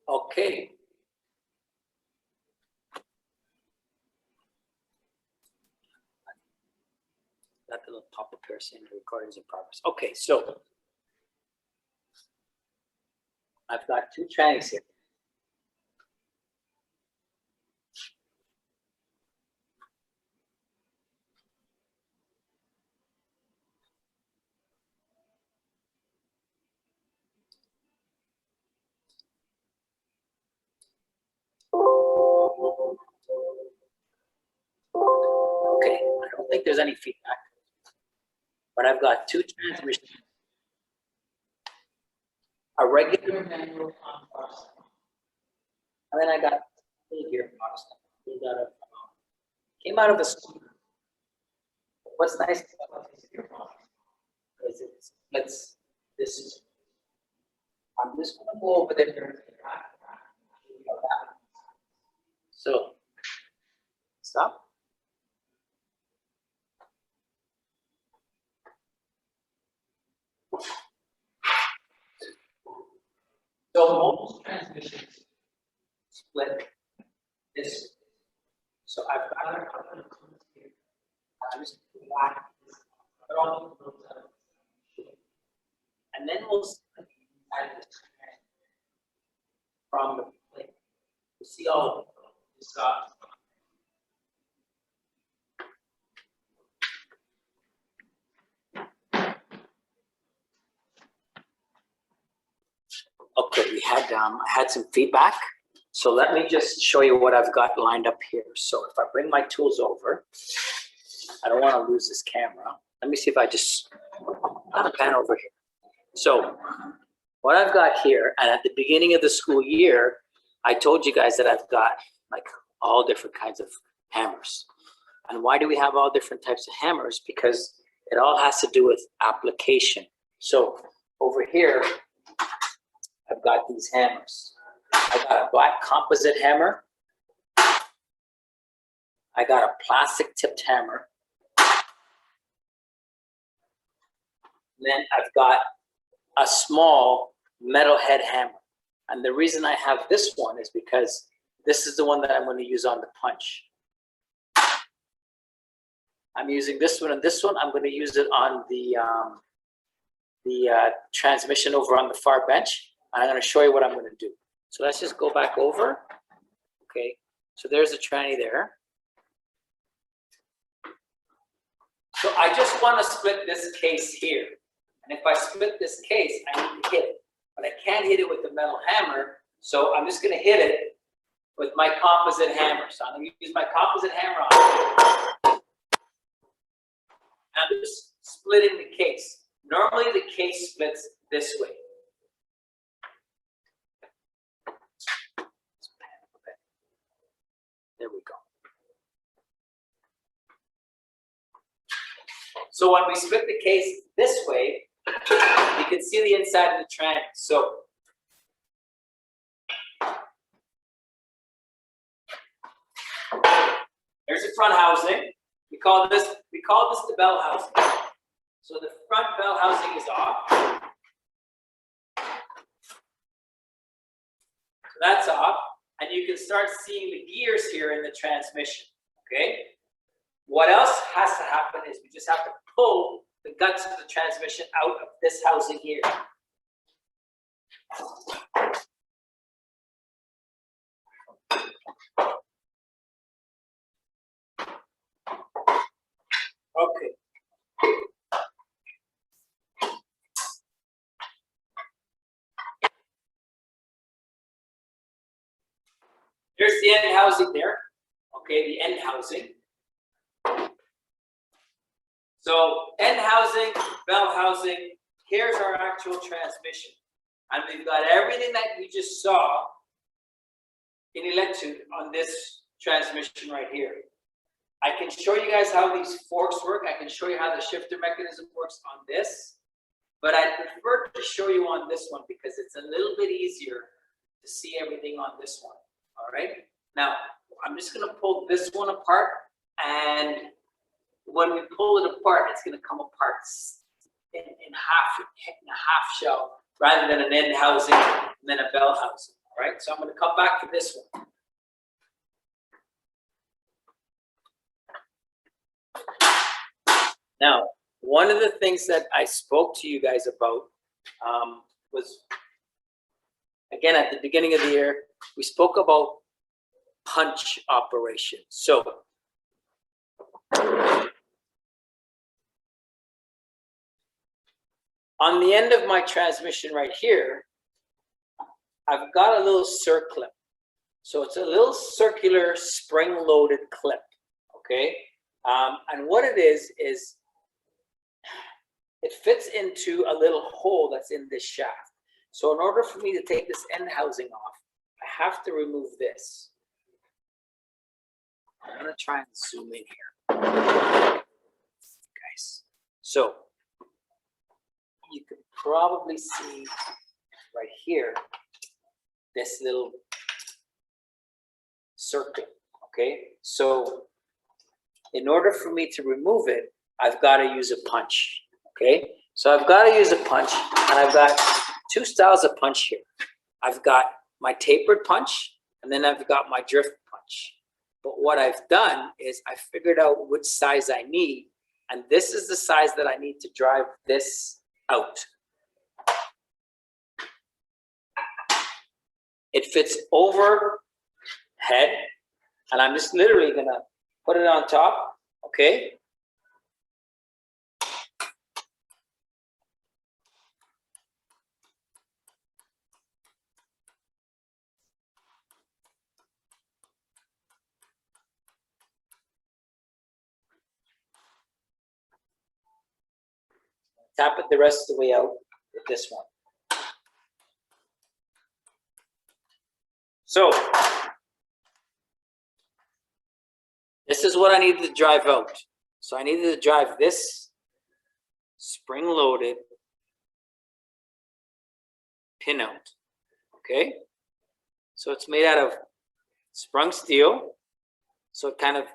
Okay. Got the little pop-up here saying the recording's in progress. Okay, so I've got two trannies here. Okay, I don't think there's any feedback, but I've got two transmissions. A regular manual on power cycle. And then I got a gear power cycle. Came out of the school. What's nice about this gear power is it's this. I'm just going to go over there. So stop. So most transmissions split this way. So I've got a couple of comments here. I'm just black. And then we'll add this from the plate. You see all of this Okay, we had I had some feedback. So let me just show you what I've got lined up here. So if I bring my tools over, I don't want to lose this camera. Let me see if I just pan over here. So what I've got here, and at the beginning of the school year, I told you guys that I've got like all different kinds of hammers. And why do we have all different types of hammers? Because it all has to do with application. So over here, I've got these hammers. I got a black composite hammer. I got a plastic tipped hammer. And then I've got a small metal head hammer. And the reason I have this one is because this is the one that I'm going to use on the punch. I'm using this one and this one. I'm going to use it on the transmission over on the far bench. And I'm going to show you what I'm going to do. So let's just go back over. Okay, so there's a tranny there. So I just want to split this case here. And if I split this case, I need to hit it. But I can't hit it with the metal hammer. So I'm just going to hit it with my composite hammer. So I'm going to use my composite hammer on it. I'm just splitting the case. Normally the case splits this way. There we go. So when we split the case this way, you can see the inside of the tranny. So there's the front housing. We call this the bell housing. So the front bell housing is off. So that's off. And you can start seeing the gears here in the transmission, okay? What else has to happen is we just have to pull the guts of the transmission out of this housing here. Okay. Here's the end housing there, okay, the end housing. So end housing, bell housing, here's our actual transmission. And we've got everything that we just saw in electrode on this transmission right here. I can show you guys how these forks work. I can show you how the shifter mechanism works on this. But I prefer to show you on this one because it's a little bit easier to see everything on this one. All right. Now, I'm just going to pull this one apart. And when we pull it apart, it's going to come apart in a half shell rather than an end housing and then a bell housing. right? So I'm going to come back to this one. Now, one of the things that I spoke to you guys about was, again, at the beginning of the year, we spoke about punch operations. So on the end of my transmission right here, I've got a little circlip. So it's a little circular spring-loaded clip, okay? And what it is it fits into a little hole that's in this shaft. So in order for me to take this end housing off, I have to remove this. I'm gonna try and zoom in here, guys. So you can probably see right here, this little circle, okay? So in order for me to remove it, I've got to use a punch, okay? So I've got to use a punch, and I've got two styles of punch here. I've got my tapered punch, and then I've got my drift punch. But what I've done is I figured out which size I need, and this is the size that I need to drive this out. It fits overhead, and I'm just literally gonna put it on top, okay? Tap it the rest of the way out with this one. So this is what I needed to drive out. So I needed to drive this spring-loaded pin out, okay? So it's made out of sprung steel, so it kind of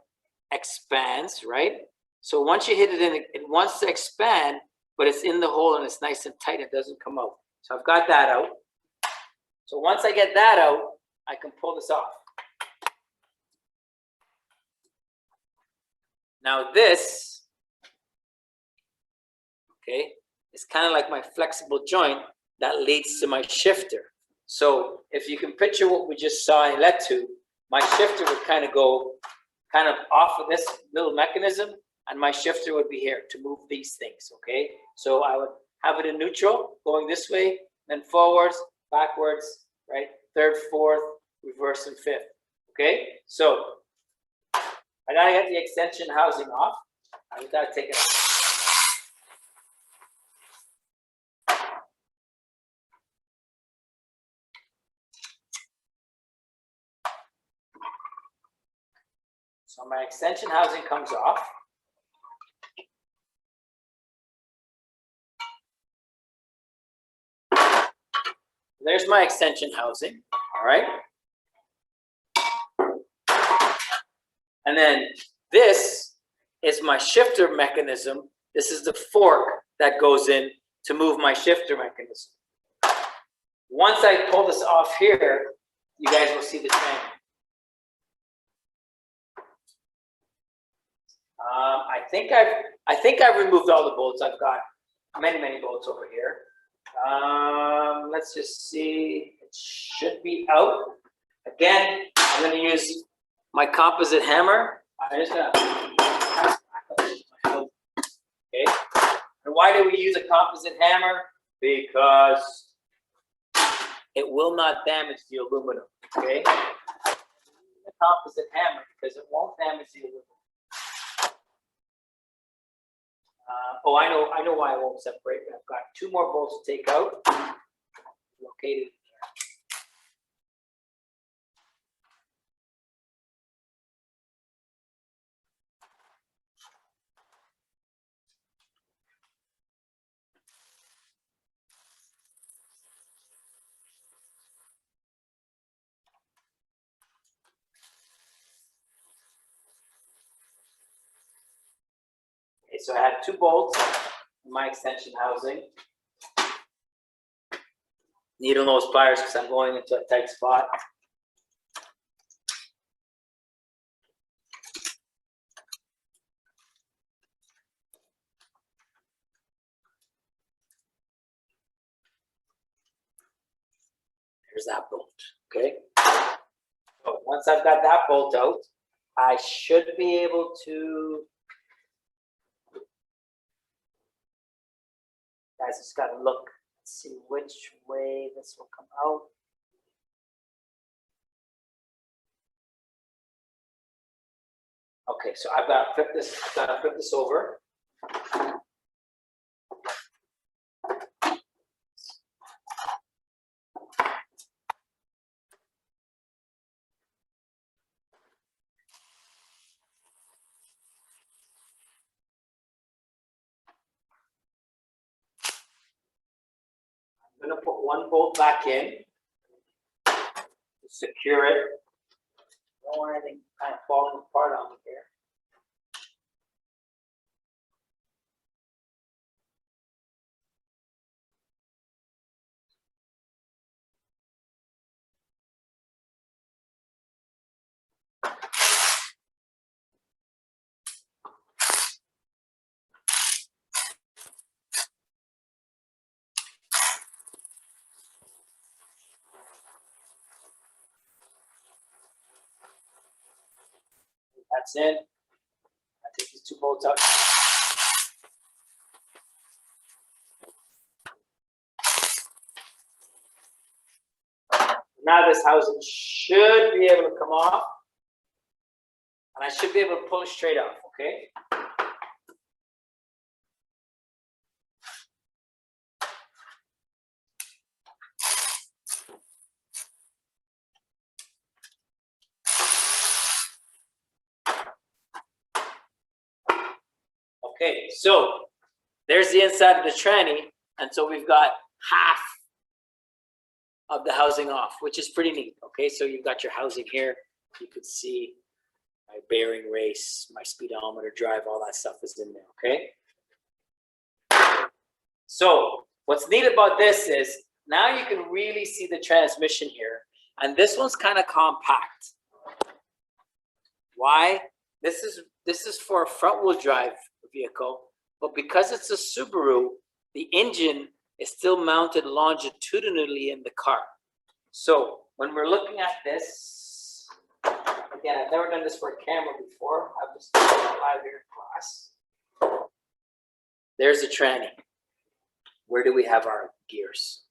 expands, right? So once you hit it in, it wants to expand, but it's in the hole and it's nice and tight, it doesn't come out. So I've got that out. So once I get that out, I can pull this off. Now this, okay, is kind of like my flexible joint that leads to my shifter. So if you can picture what we just saw in LED tube, my shifter would kind of go kind of off of this little mechanism, and my shifter would be here to move these things, okay? So I would have it in neutral, going this way, then forwards, backwards, right? Third, fourth, reverse, and fifth, okay? So I gotta get the extension housing off. I gotta take it off. So my extension housing comes off. There's my extension housing, all right? And then this is my shifter mechanism. This is the fork that goes in to move my shifter mechanism. Once I pull this off here, you guys will see the train. I think I've removed all the bolts. I've got many bolts over here. Let's just see. It should be out. Again, I'm going to use my composite hammer. I'm just going to okay. And why do we use a composite hammer? Because it will not damage the aluminum. Okay. A composite hammer because it won't damage the aluminum. Oh, I know why I won't separate. I've got two more bolts to take out, located there. Okay, so I have two bolts in my extension housing. Needle nose pliers because I'm going into a tight spot. There's that bolt, okay? So once I've got that bolt out, I should be able to, guys, just gotta look, see which way this will come out. Okay, so I've got to flip this over. I'm gonna put one bolt back in to secure it. Don't want anything kind of falling apart on me here. That's in. I take these two bolts out. Now this housing should be able to come off, and I should be able to pull it straight off, okay? Okay, so there's the inside of the tranny, and so we've got half of the housing off, which is pretty neat. Okay, so you've got your housing here. You could see my bearing race, my speedometer drive, all that stuff is in there. Okay. So what's neat about this is now you can really see the transmission here, and this one's kind of compact. Why? This is for a front-wheel drive vehicle, but because it's a Subaru, the engine is still mounted longitudinally in the car. So when we're looking at this, again, I've never done this for a camera before. I've just done it live here in class. There's the tranny. Where do we have our gears?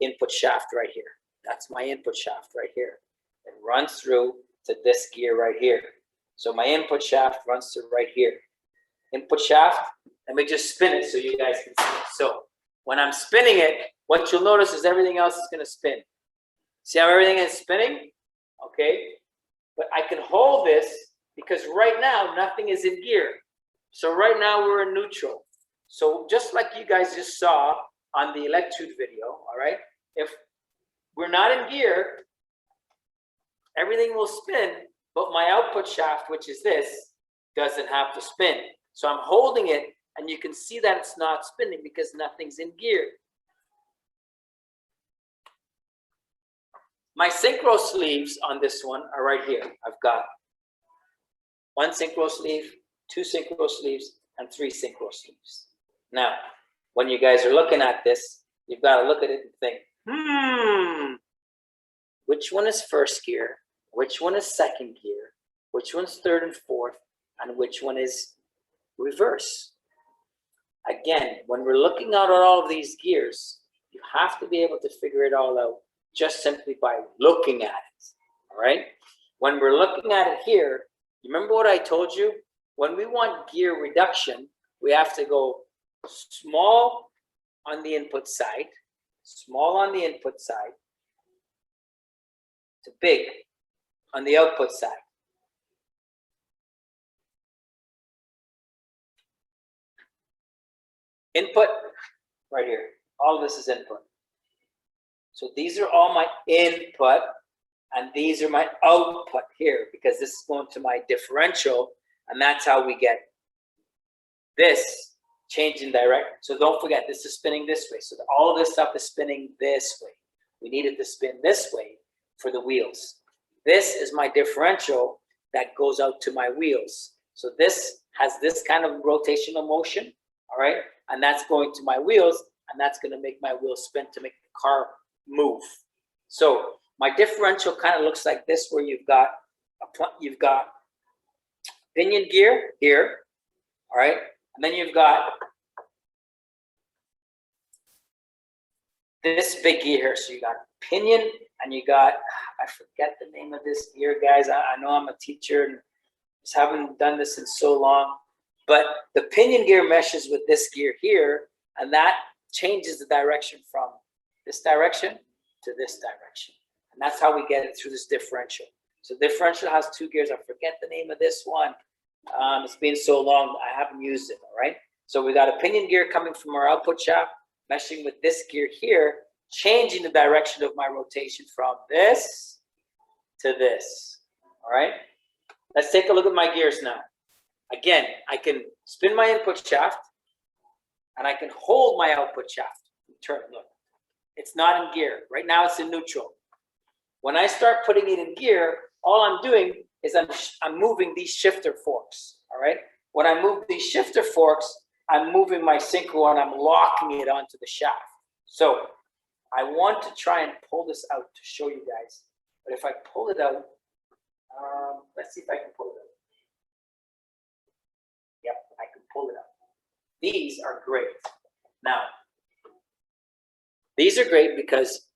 Input shaft right here. That's my input shaft right here. It runs through to this gear right here. So my input shaft runs to right here. Input shaft, let me just spin it so you guys can see it. So when I'm spinning it, what you'll notice is everything else is going to spin. See how everything is spinning? Okay. But I can hold this because right now nothing is in gear. So right now we're in neutral. So just like you guys just saw on the electrode video, all right, if we're not in gear, everything will spin, but my output shaft, which is this, doesn't have to spin. So I'm holding it, and you can see that it's not spinning because nothing's in gear. My Synchro sleeves on this one are right here. I've got one Synchro sleeve, two Synchro sleeves, and three Synchro sleeves. Now, when you guys are looking at this, you've got to look at it and think, which one is first gear? Which one is second gear? Which one's third and fourth? And which one is reverse? Again, when we're looking at all of these gears, you have to be able to figure it all out just simply by looking at it, all right? When we're looking at it here, you remember what I told you? When we want gear reduction, we have to go small on the input side, small on the input side, to big on the output side. Input, right here. All of this is input. So these are all my input, and these are my output here, because this is going to my differential, and that's how we get this change in direct. So don't forget, this is spinning this way. So all of this stuff is spinning this way. We need it to spin this way for the wheels. This is my differential that goes out to my wheels. So this has this kind of rotational motion, all right? And that's going to my wheels, and that's going to make my wheels spin to make the car move. So my differential kind of looks like this, where you've got pinion gear here, all right? And then you've got this big gear here. So you got pinion, and you got, I forget the name of this gear, guys. I know I'm a teacher and just haven't done this in so long, but the pinion gear meshes with this gear here, and that changes the direction from this direction to this direction. And that's how we get it through this differential. So differential has two gears. I forget the name of this one. It's been so long, I haven't used it, all right? So we got a pinion gear coming from our output shaft, meshing with this gear here, changing the direction of my rotation from this to this, all right? Let's take a look at my gears now. Again, I can spin my input shaft, and I can hold my output shaft. Turn, look. It's not in gear. Right now it's in neutral. When I start putting it in gear, all I'm doing is I'm moving these shifter forks, all right? When I move these shifter forks, I'm moving my synchro and I'm locking it onto the shaft. So I want to try and pull this out to show you guys. But if I pull it out, let's see if I can pull it out. Yep, I can pull it out. These are great. Now, these are great because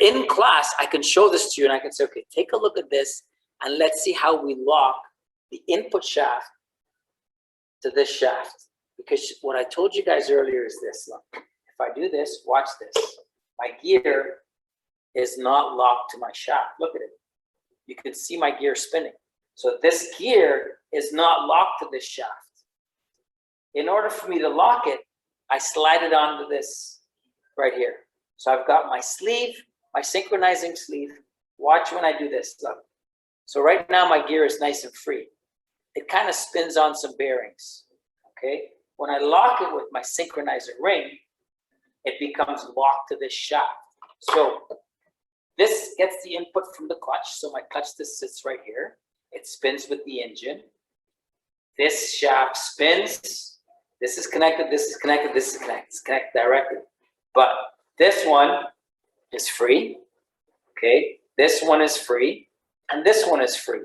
in class, I can show this to you and I can say, okay, take a look at this and let's see how we lock the input shaft to this shaft. Because what I told you guys earlier is this, look, if I do this, watch this. My gear is not locked to my shaft. Look at it. You can see my gear spinning. So this gear is not locked to this shaft. In order for me to lock it, I slide it onto this right here. So I've got my sleeve, my synchronizing sleeve. Watch when I do this, look. So right now my gear is nice and free. It kind of spins on some bearings, okay? When I lock it with my synchronizer ring, it becomes locked to this shaft. So this gets the input from the clutch. So my clutch, this sits right here. It spins with the engine. This shaft spins. This is connected, this is connected, this is connected. It's connected directly. But this one is free, okay? This one is free, and this one is free.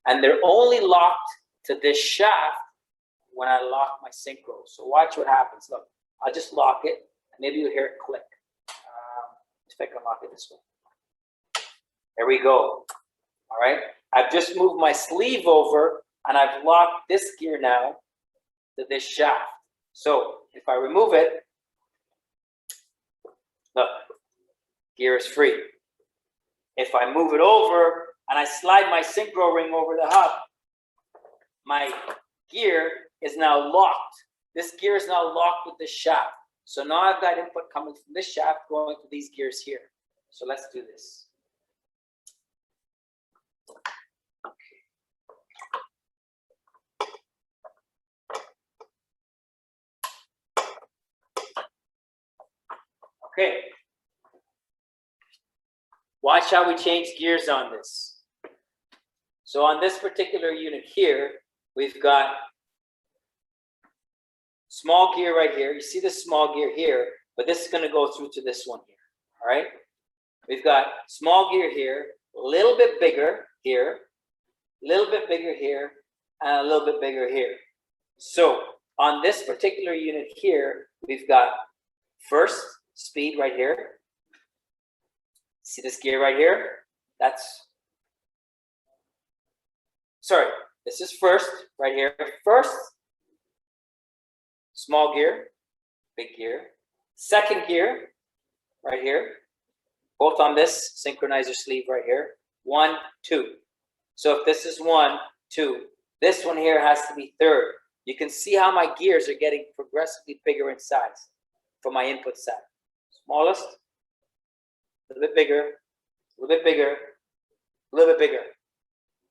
And they're only locked to this shaft when I lock my synchro. So watch what happens. Look, I'll just lock it, and maybe you'll hear it click. If I can lock it this way. There we go. All right. I've just moved my sleeve over, and I've locked this gear now to this shaft. So if I remove it, look, gear is free. If I move it over and I slide my synchro ring over the hub, my gear is now locked. This gear is now locked with this shaft. So now I've got input coming from this shaft going to these gears here. So let's do this. Okay. Watch how we change gears on this. So on this particular unit here, we've got small gear right here. You see this small gear here, but this is going to go through to this one here. All right. We've got small gear here, a little bit bigger here, a little bit bigger here, and a little bit bigger here. So on this particular unit here, we've got first speed right here. See this gear right here? This is first right here. First, small gear, big gear. Second gear right here, both on this synchronizer sleeve right here. 1, 2. So if this is 1, 2, this one here has to be third. You can see how my gears are getting progressively bigger in size from my input side. Smallest, a little bit bigger, a little bit bigger, a little bit bigger.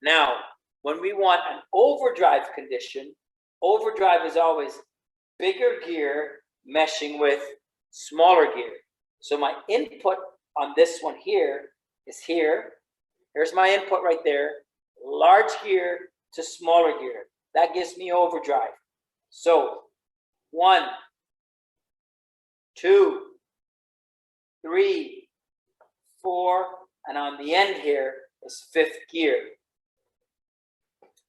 Now, when we want an overdrive condition, overdrive is always bigger gear meshing with smaller gear. So my input on this one here is here. Here's my input right there. Large gear to smaller gear. That gives me overdrive. So 1, 2, 3, 4, and on the end here is 5th gear.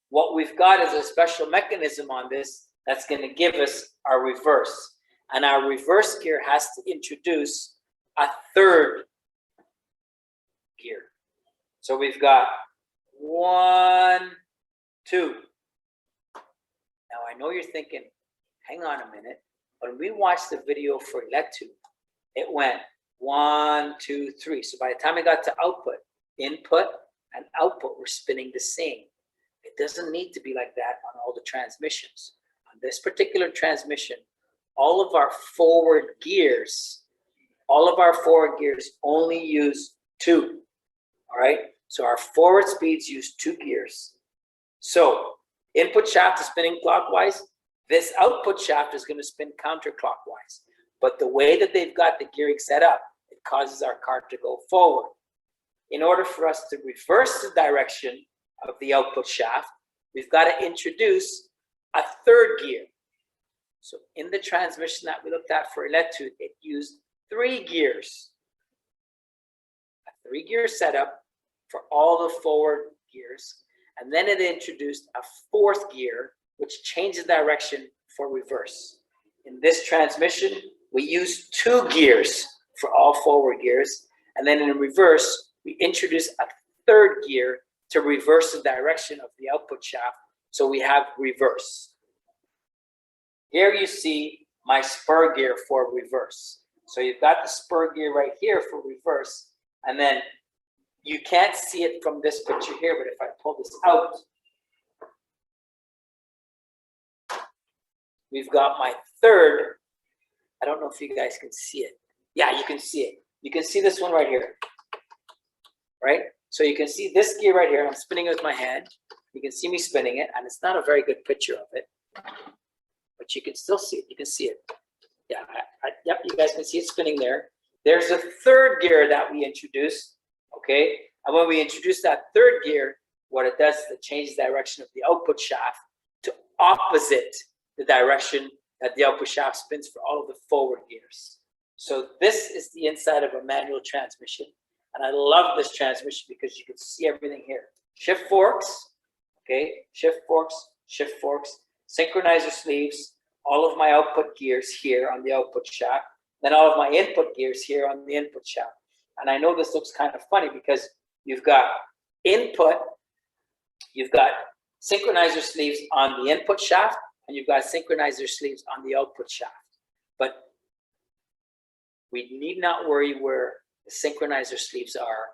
What we've got is a special mechanism on this that's going to give us our reverse. And our reverse gear has to introduce a 3rd gear. So we've got 1, 2. Now I know you're thinking, hang on a minute. When we watched the video for Letu, it went 1, 2, 3. So by the time I got to output, input and output were spinning the same. It doesn't need to be like that on all the transmissions. On this particular transmission, all of our forward gears only use 2. All right? So our forward speeds use 2 gears. So input shaft is spinning clockwise. This output shaft is going to spin counterclockwise. But the way that they've got the gearing set up, it causes our car to go forward. In order for us to reverse the direction of the output shaft, we've got to introduce a 3rd gear. So in the transmission that we looked at for Letu, it used 3 gears. A 3-gear setup for all the forward gears. And then it introduced a 4th gear, which changes direction for reverse. In this transmission, we use 2 gears for all forward gears. And then in reverse, we introduce a 3rd gear to reverse the direction of the output shaft. So we have reverse. Here you see my spur gear for reverse. So you've got the spur gear right here for reverse. And then you can't see it from this picture here, but if I pull this out, we've got my 3rd. I don't know if you guys can see it. Yeah, you can see it. You can see this one right here, right? So you can see this gear right here. I'm spinning it with my hand. You can see me spinning it, and it's not a very good picture of it, but you can still see it. You can see it. Yeah, yep, you guys can see it spinning there. There's a 3rd gear that we introduced, okay? And when we introduce that 3rd gear, what it does is it changes the direction of the output shaft to opposite the direction that the output shaft spins for all of the forward gears. So this is the inside of a manual transmission. And I love this transmission because you can see everything here. Shift forks, okay? Shift forks, synchronizer sleeves, all of my output gears here on the output shaft, then all of my input gears here on the input shaft. And I know this looks kind of funny because you've got input, you've got synchronizer sleeves on the input shaft, and you've got synchronizer sleeves on the output shaft. But we need not worry where the synchronizer sleeves are,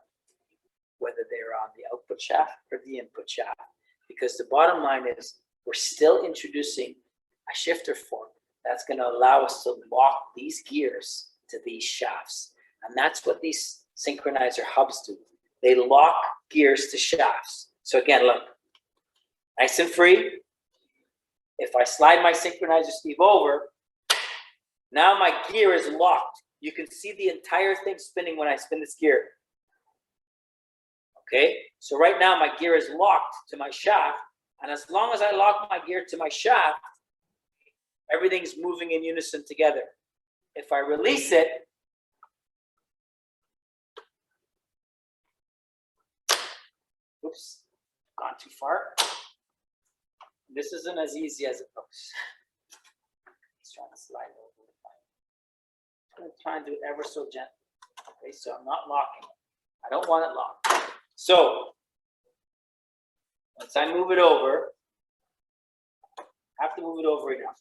whether they're on the output shaft or the input shaft, because the bottom line is we're still introducing a shifter fork that's going to allow us to lock these gears to these shafts. And that's what these synchronizer hubs do. They lock gears to shafts. So again, look, nice and free. If I slide my synchronizer sleeve over, now my gear is locked. You can see the entire thing spinning when I spin this gear. Okay, so right now my gear is locked to my shaft, and as long as I lock my gear to my shaft, everything's moving in unison together. If I release it, oops, gone too far. This isn't as easy as it looks. Let's try to slide over. I'm going to try and do it ever so gently. Okay, so I'm not locking it. I don't want it locked. So once I move it over, I have to move it over enough.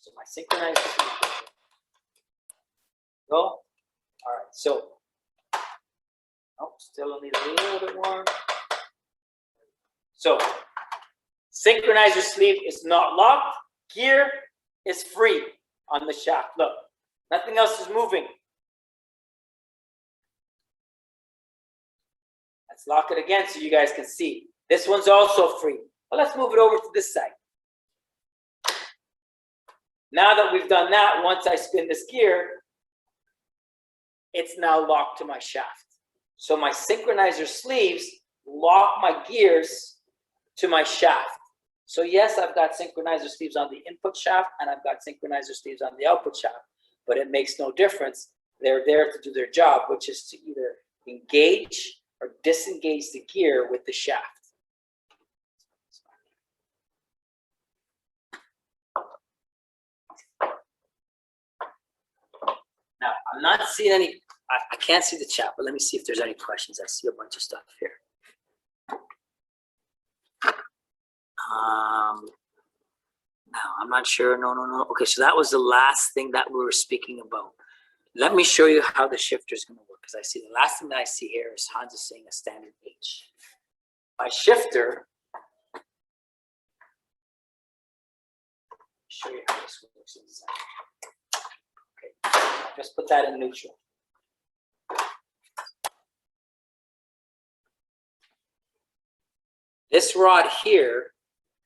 So my synchronizer. Go. All right. So, oh, still need a little bit more. So, synchronizer sleeve is not locked. Gear is free on the shaft. Look, nothing else is moving. Let's lock it again so you guys can see. This one's also free. But let's move it over to this side. Now that we've done that, once I spin this gear, it's now locked to my shaft. So my synchronizer sleeves lock my gears to my shaft. So yes, I've got synchronizer sleeves on the input shaft and I've got synchronizer sleeves on the output shaft, but it makes no difference. They're there to do their job, which is to either engage or disengage the gear with the shaft. Now, I'm not seeing any, I can't see the chat, but let me see if there's any questions. I see a bunch of stuff here. No, I'm not sure. No. Okay, so that was the last thing that we were speaking about. Let me show you how the shifter is going to work, because I see the last thing that I see here is Hans is saying a standard H. My shifter, show you how this works inside. Okay, just put that in neutral. This rod here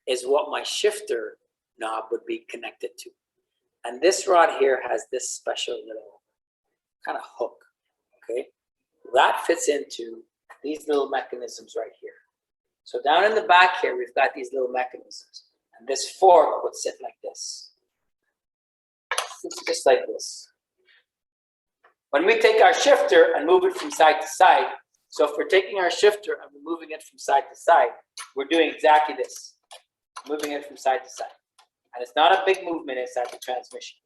is what my shifter knob would be connected to. And this rod here has this special little kind of hook, okay? That fits into these little mechanisms right here. So down in the back here, we've got these little mechanisms. And this fork would sit like this. It's just like this. When we take our shifter and move it from side to side, so if we're taking our shifter and we're moving it from side to side, we're doing exactly this, moving it from side to side. And it's not a big movement inside the transmission,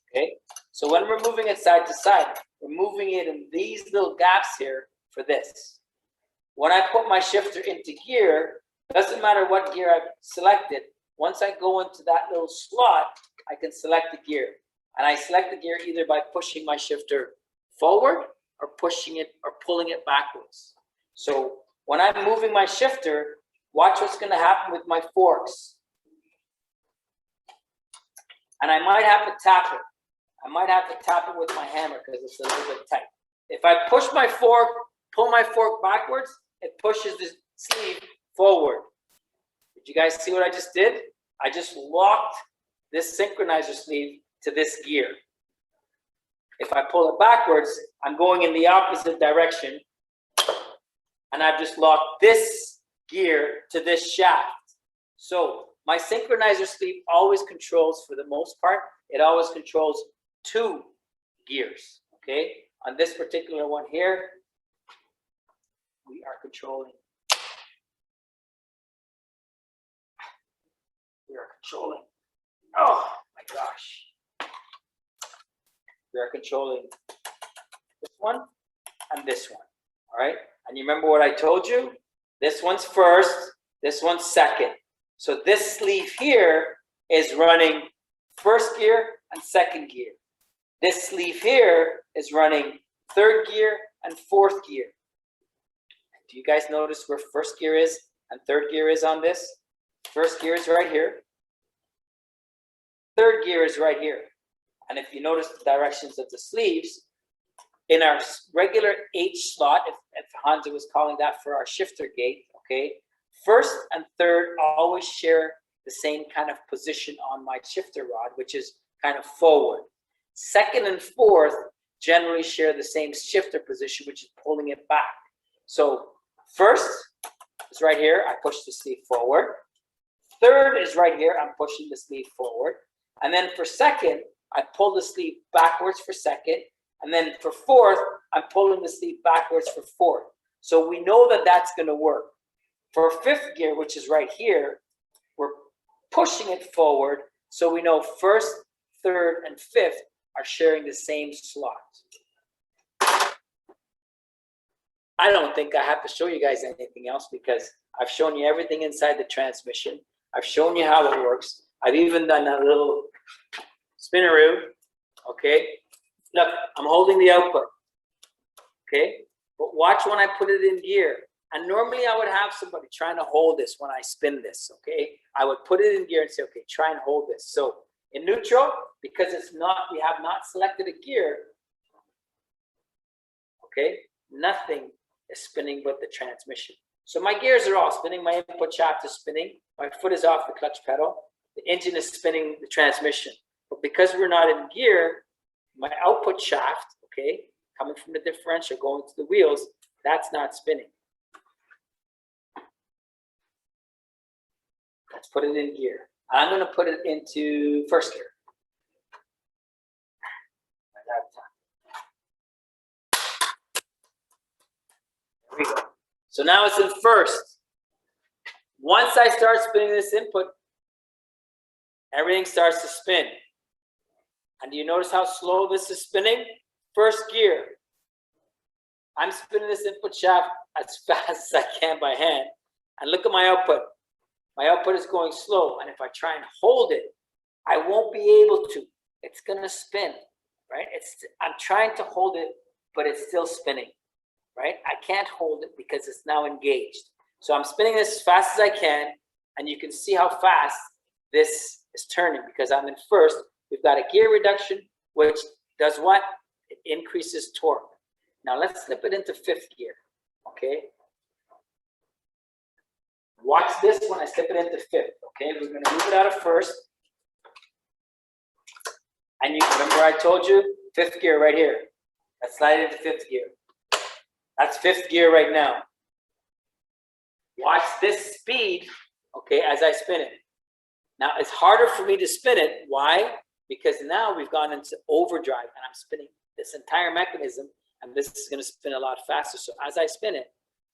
okay? So when we're moving it side to side, we're moving it in these little gaps here for this. When I put my shifter into gear, doesn't matter what gear I've selected, once I go into that little slot, I can select the gear. And I select the gear either by pushing my shifter forward or pushing it or pulling it backwards. So when I'm moving my shifter, watch what's going to happen with my forks. And I might have to tap it. I might have to tap it with my hammer because it's a little bit tight. If I push my fork, pull my fork backwards, it pushes the sleeve forward. Did you guys see what I just did? I just locked this synchronizer sleeve to this gear. If I pull it backwards, I'm going in the opposite direction. And I've just locked this gear to this shaft. So my synchronizer sleeve always controls, for the most part, it always controls 2 gears, okay? On this particular one here, we are controlling. Oh my gosh. We are controlling this one and this one, all right? And you remember what I told you? This one's first, this one's second. So this sleeve here is running first gear and second gear. This sleeve here is running third gear and fourth gear. Do you guys notice where first gear is and third gear is on this? First gear is right here. Third gear is right here. And if you notice the directions of the sleeves, in our regular H slot, if Hansa was calling that for our shifter gate, okay, first and third always share the same kind of position on my shifter rod, which is kind of forward. Second and fourth generally share the same shifter position, which is pulling it back. So first is right here, I push the sleeve forward. Third is right here, I'm pushing the sleeve forward. And then for second, I pull the sleeve backwards for second. And then for fourth, I'm pulling the sleeve backwards for fourth. So we know that that's going to work. For fifth gear, which is right here, we're pushing it forward. So we know first, third, and fifth are sharing the same slot. I don't think I have to show you guys anything else because I've shown you everything inside the transmission. I've shown you how it works. I've even done a little spinneroo. Okay. Look, I'm holding the output. Okay. But watch when I put it in gear. And normally I would have somebody trying to hold this when I spin this. Okay. I would put it in gear and say, okay, try and hold this. So in neutral, because it's not, we have not selected a gear. Okay. Nothing is spinning but the transmission. So my gears are all spinning. My input shaft is spinning. My foot is off the clutch pedal. The engine is spinning the transmission. But because we're not in gear, my output shaft, okay, coming from the differential going to the wheels, that's not spinning. Let's put it in gear. I'm going to put it into first gear. There we go. So now it's in first. Once I start spinning this input, everything starts to spin. And do you notice how slow this is spinning? First gear. I'm spinning this input shaft as fast as I can by hand. And look at my output. My output is going slow. And if I try and hold it, I won't be able to. It's going to spin, right? I'm trying to hold it, but it's still spinning, right? I can't hold it because it's now engaged. So I'm spinning this as fast as I can. And you can see how fast this is turning because I'm in first. We've got a gear reduction, which does what? It increases torque. Now let's slip it into fifth gear, okay? Watch this when I slip it into fifth, okay? We're gonna move it out of first. And you remember I told you, fifth gear right here. Let's slide into fifth gear. That's fifth gear right now. Watch this speed, okay, as I spin it. Now it's harder for me to spin it. Why? Because now we've gone into overdrive and I'm spinning this entire mechanism and this is going to spin a lot faster. So as I spin it,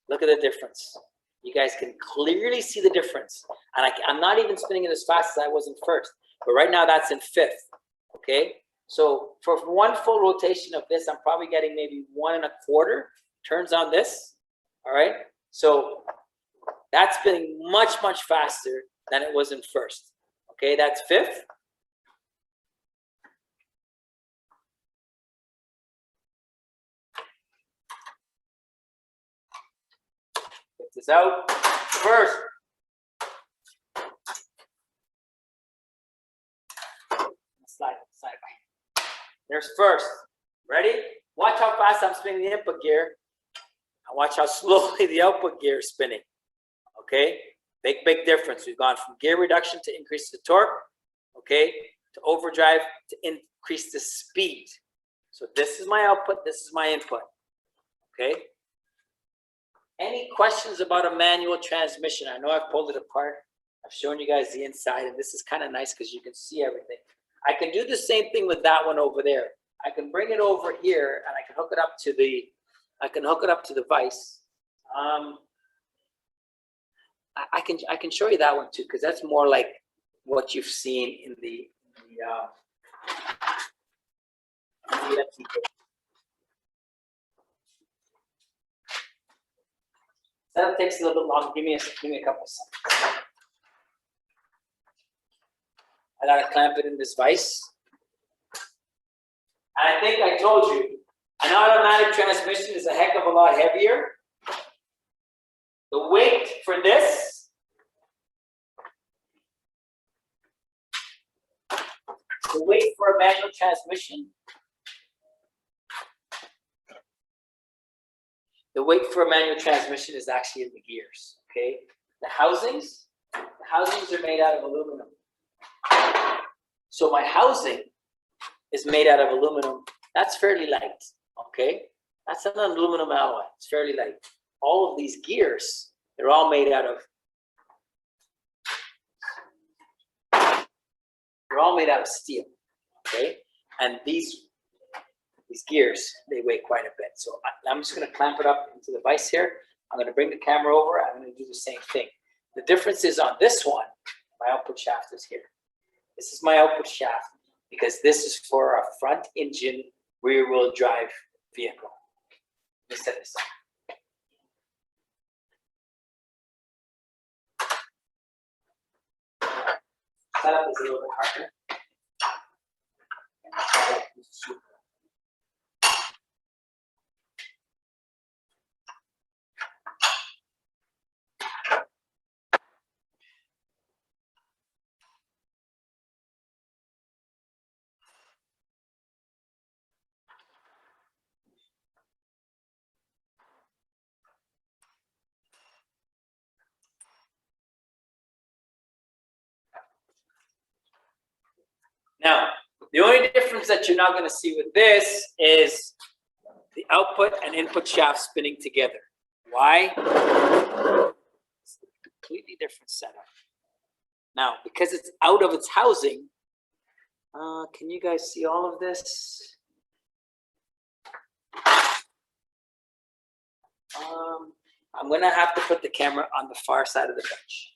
look at the difference. You guys can clearly see the difference. And I'm not even spinning it as fast as I was in first, but right now that's in fifth, okay? So for one full rotation of this, I'm probably getting maybe 1.25 turns on this, all right? So that's spinning much, much faster than it was in first, okay? That's fifth. This out first. Slide by. There's first. Ready? Watch how fast I'm spinning the input gear. And watch how slowly the output gear is spinning. Okay? Big difference. We've gone from gear reduction to increase the torque. Okay? To overdrive to increase the speed. So this is my output. This is my input. Okay? Any questions about a manual transmission? I know I've pulled it apart. I've shown you guys the inside, and this is kind of nice because you can see everything. I can do the same thing with that one over there. I can bring it over here, and I can hook it up to the. I can hook it up to the vise. I can show you that one too because that's more like what you've seen in the That takes a little bit longer. Give me a couple of seconds. I gotta clamp it in this vise. And I think I told you, an automatic transmission is a heck of a lot heavier. The weight for this the weight for a manual transmission. The weight for a manual transmission is actually in the gears, okay? The housings are made out of aluminum. So my housing is made out of aluminum. That's fairly light, okay? That's an aluminum alloy. It's fairly light. All of these gears, they're all made out of steel, okay? And these gears, they weigh quite a bit. So I'm just going to clamp it up into the vise here. I'm going to bring the camera over. I'm going to do the same thing. The difference is on this one, my output shaft is here. This is my output shaft because this is for a front engine rear wheel drive vehicle. Let me set this up. Setup is a little bit harder. Now, the only difference that you're not going to see with this is the output and input shaft spinning together. Why? It's a completely different setup. Now, because it's out of its housing, can you guys see all of this? I'm going to have to put the camera on the far side of the bench.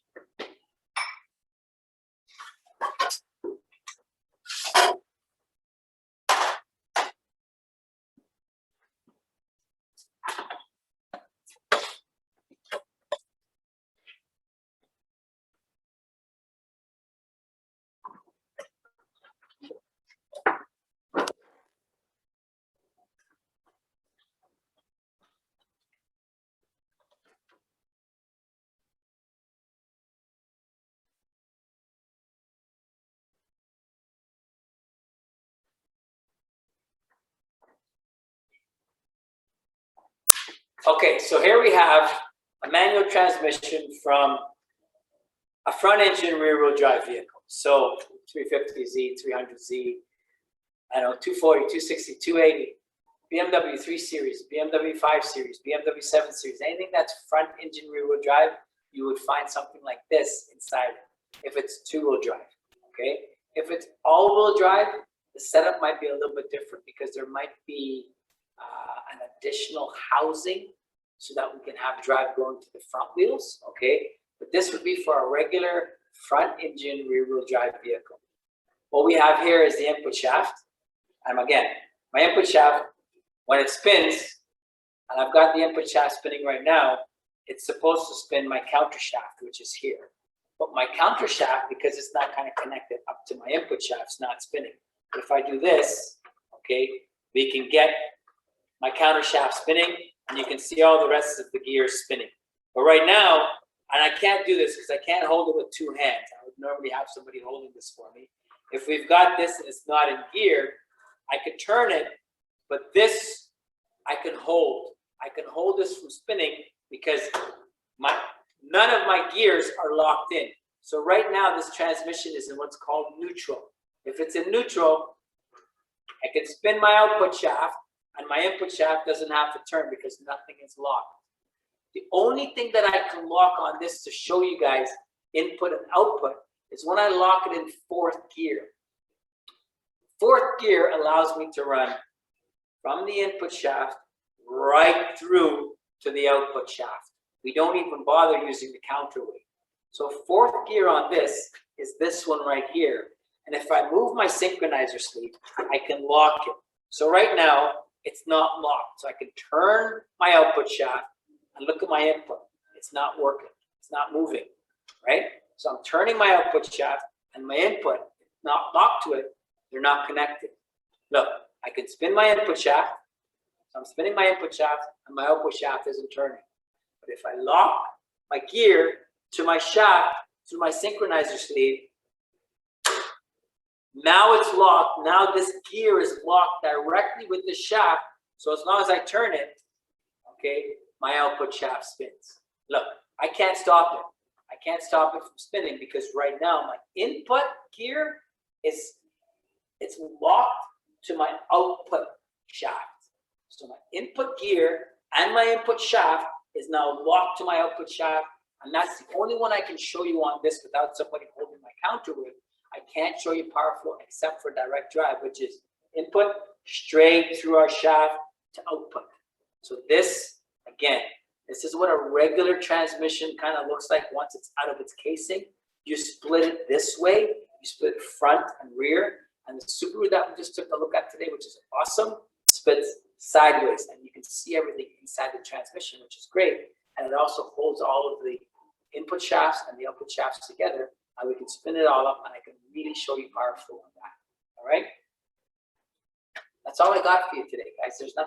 Okay, so here we have a manual transmission from a front engine rear wheel drive vehicle. So 350Z, 300Z, I don't know, 240, 260, 280, BMW 3 Series, BMW 5 Series, BMW 7 Series, anything that's front engine rear wheel drive, you would find something like this inside it, if it's two wheel drive, okay? If it's all wheel drive, the setup might be a little bit different because there might be an additional housing so that we can have drive going to the front wheels, okay? But this would be for a regular front engine rear wheel drive vehicle. What we have here is the input shaft. And again, my input shaft, when it spins, and I've got the input shaft spinning right now, it's supposed to spin my counter shaft, which is here. But my counter shaft, because it's not kind of connected up to my input shaft, it's not spinning. But if I do this, okay, we can get my counter shaft spinning, and you can see all the rest of the gears spinning. But right now, and I can't do this because I can't hold it with two hands. I would normally have somebody holding this for me. If we've got this and it's not in gear, I could turn it, but this I can hold. I can hold this from spinning because none of my gears are locked in. So right now, this transmission is in what's called neutral. If it's in neutral, I can spin my output shaft, and my input shaft doesn't have to turn because nothing is locked. The only thing that I can lock on this to show you guys input and output is when I lock it in fourth gear. Fourth gear allows me to run from the input shaft right through to the output shaft. We don't even bother using the counterweight. So fourth gear on this is this one right here. And if I move my synchronizer sleeve, I can lock it. So right now, it's not locked. So I can turn my output shaft and look at my input. It's not working. It's not moving, right? So I'm turning my output shaft and my input, not locked to it, they're not connected. Look, I can spin my input shaft. So I'm spinning my input shaft and my output shaft isn't turning. But if I lock my gear to my shaft through my synchronizer sleeve, now it's locked. Now this gear is locked directly with the shaft. So as long as I turn it, okay, my output shaft spins. Look, I can't stop it. I can't stop it from spinning because right now my input gear is locked to my output shaft. So my input gear and my input shaft is now locked to my output shaft, and that's the only one I can show you on this without somebody holding my counter with. I can't show you power flow except for direct drive, which is input straight through our shaft to output. So this, again, this is what a regular transmission kind of looks like once it's out of its casing. You split it this way, you split front and rear, and the Subaru that we just took a look at today, which is awesome, splits sideways, and you can see everything inside the transmission, which is great. And it also holds all of the input shafts and the output shafts together, and we can spin it all up, and I can really show you power flow on that. All right? That's all I got for you today, guys. There's nothing